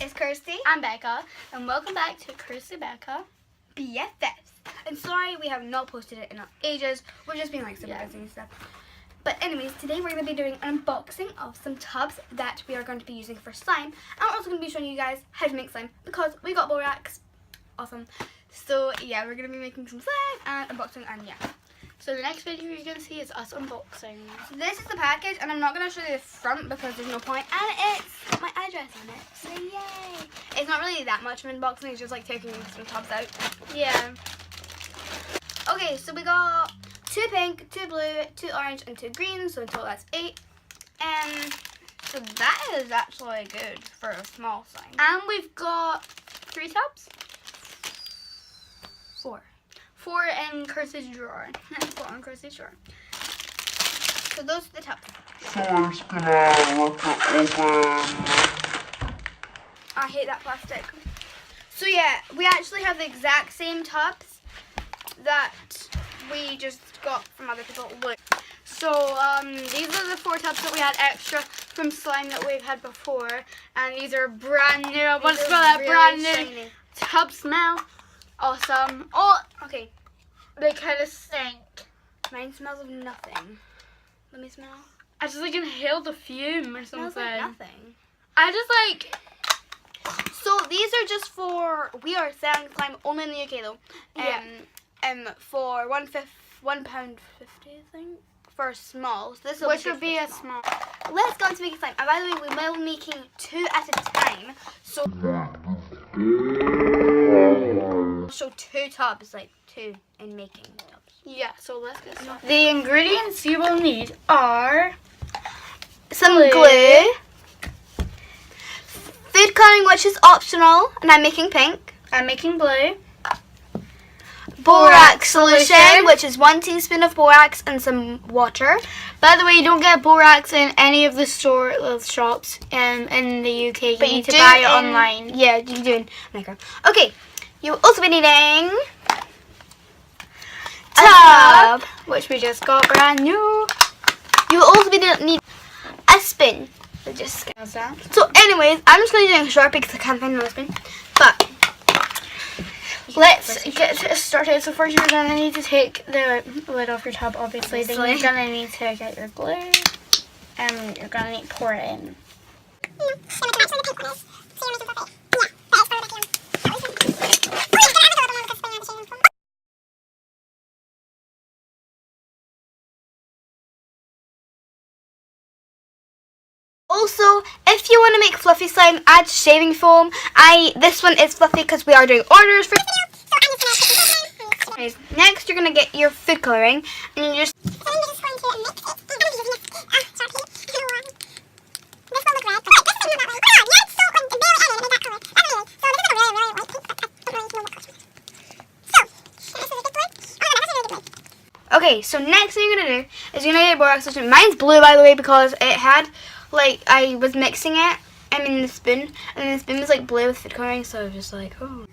It's Kirsty. I'm Becca, and welcome back to Kirsty Becca BFFs. And sorry we have not posted it in ages. We've just been like super busy and stuff. But anyways, today we're going to be doing an unboxing of some tubs that we are going to be using for slime. And we're also going to be showing you guys how to make slime because we got borax. Awesome. So yeah, we're going to be making some slime and unboxing and yeah. So the next video you're going to see is us unboxing. So this is the package and I'm not going to show you the front because there's no point. And it's got my address on it. So yay. It's not really that much of an unboxing, it's just like taking some tubs out. Yeah. Okay, so we got 2 pink, 2 blue, 2 orange, and 2 green. So in total that's 8. And so that is actually good for a small slime. And we've got 3 tubs. 4. 4 in Kirsty's drawer. 4 in Kirsty's drawer. So those are the tubs. So I'm just gonna rip it open. I hate that plastic. So yeah, we actually have the exact same tubs that we just got from other people. Look. So these are the 4 tubs that we had extra from slime that we've had before, and these are brand new. I want to smell that brand new shiny. tub smell. Awesome. Oh, okay. They kind of stink. Mine smells of nothing. Let me smell. I just like inhaled a fume or It smells something. like nothing. I just like. So these are just for, we are selling slime only in the UK though. Yeah. For £1.50, I think, for small. So this will Which be would be a small. Let's go on to making slime. And by the way, we will be making 2 at a time. So 2 tubs, like 2 in making tubs. Yeah, so let's get started. The ingredients you will need are Some glue. glue, food coloring, which is optional, and I'm making pink. I'm making blue. Borax solution, which is 1 teaspoon of borax and some water. By the way, you don't get borax in any of the shops in the UK. You need to buy it online. Yeah, you do in America. Okay, you will also be needing a tub, which we just got brand new. you will also be need a spoon. So anyways, I'm just going to be doing a Sharpie because I can't find another spoon. But Let's get started. So first you're going to need to take the lid off your tub, obviously. Then you're going to need to get your glue. And you're going to need to pour it in. also, if you want to make fluffy slime, add shaving foam. This one is fluffy because we are doing orders for. Next, you're gonna get your food coloring, and you just. Okay, so next thing you're gonna do is you're gonna get borax solution. Mine's blue, by the way, because it had, like, I was mixing it. I mean the spoon, and the spoon was like blue with food coloring, so I was just like, oh.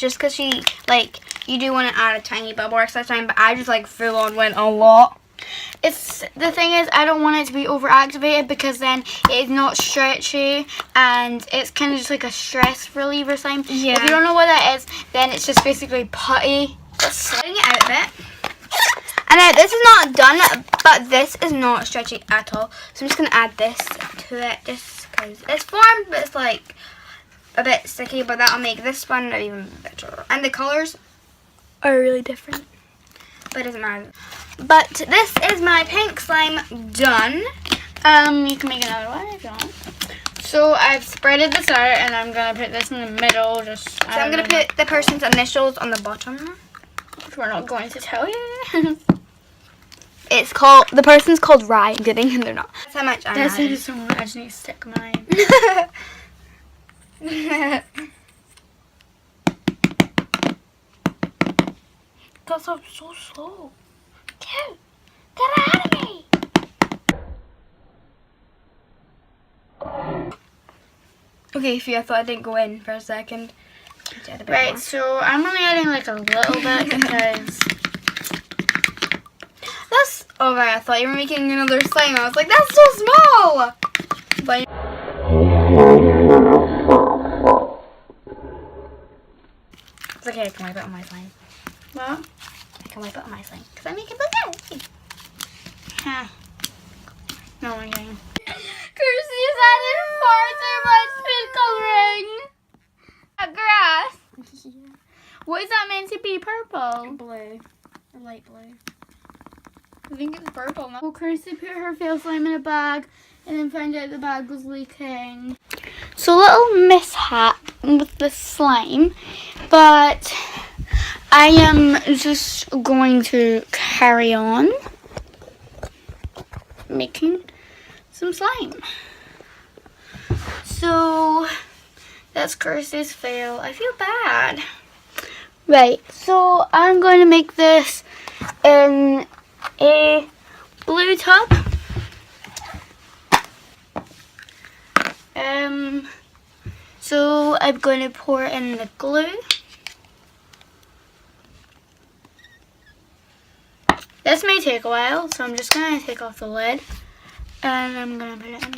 just because she, like, you do want to add a tiny bubble wax at a time, but I just, like, full on went a lot. The thing is, I don't want it to be overactivated because then it is not stretchy and it's kind of just like a stress reliever slime. Yeah. If you don't know what that is, then it's just basically putty. Sliding it out a bit. And now this is not done, but this is not stretchy at all. So I'm just going to add this to it just because it's formed, but it's like a bit sticky, but that'll make this one even better. And the colours are really different, but it doesn't matter. But this is my pink slime done. You can make another one if you want. So I've spreaded this out and I'm going to put this in the middle. So I'm going to put the person's initials on the bottom. Which we're not going to tell you. It's called, the person's called Ryan Gooding and they're not. That's how much I'm This adding. is so much. I just need to stick mine. Goes up so slow. Dude, get out of me. Okay, Fee, I thought I didn't go in for a second. Right, so I'm only adding like a little bit because that's alright. I thought you were making another slime. I was like, that's so small. But it's okay. I can wipe it on my slime. what? I can wipe it on my slime because I make it blue. Huh. No one getting. Kirsty's added far too much food coloring. A grass. What is that meant to be? Purple? Blue. Or light blue. I think it's purple. Well, Kirsty put her fail slime in a bag and then found out the bag was leaking. So little mishap with the slime, but I am just going to carry on making some slime. So that's Kirsty's fail. I feel bad. Right, so I'm going to make this in a blue tub. So I'm going to pour in the glue. This may take a while, so I'm just going to take off the lid and I'm going to put it in.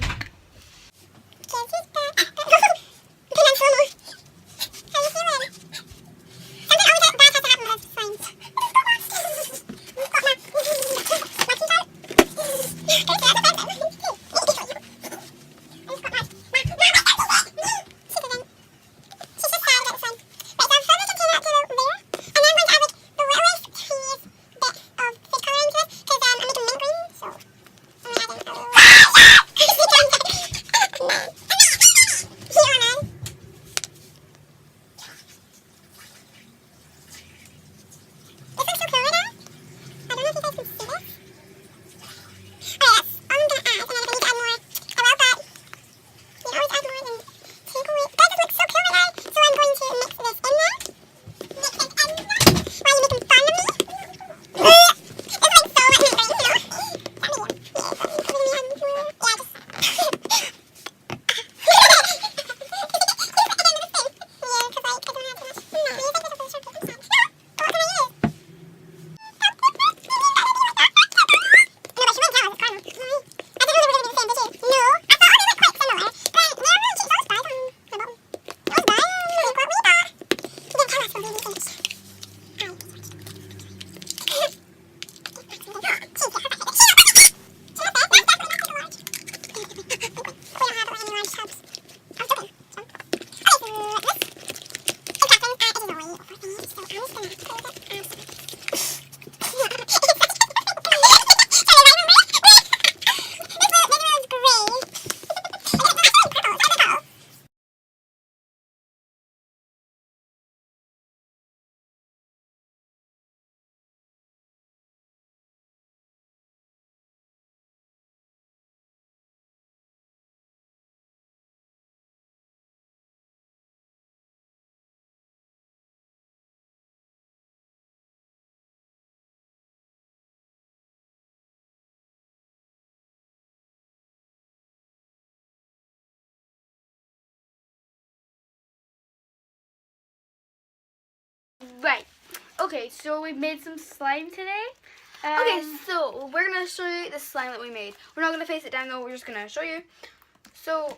Right. Okay, so we made some slime today. Okay, so we're gonna show you the slime that we made. We're not gonna face it down though. We're just gonna show you. So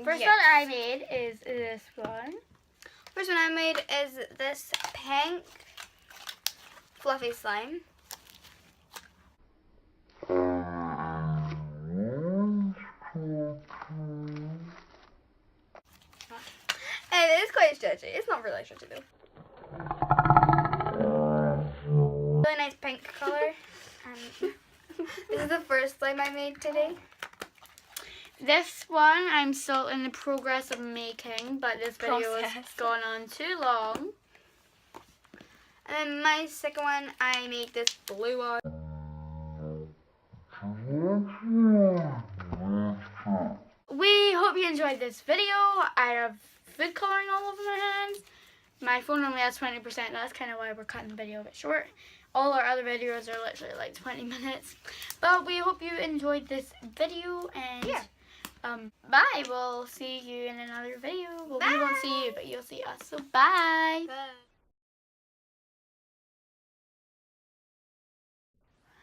First yes. one I made is this one. First one I made is this pink fluffy slime. And it is quite stretchy. It's not really stretchy though. Really nice pink color. This is the first slime I made today. This one I'm still in the progress of making, but this video has Process. gone on too long. And then my second one, I made this blue one. We hope you enjoyed this video. I have food coloring all over my hands. My phone only has 20%. That's kind of why we're cutting the video a bit short. All our other videos are literally like 20 minutes. But we hope you enjoyed this video. And Yeah. Bye. We'll see you in another video. Well, we won't see you, but you'll see us. So bye. Bye.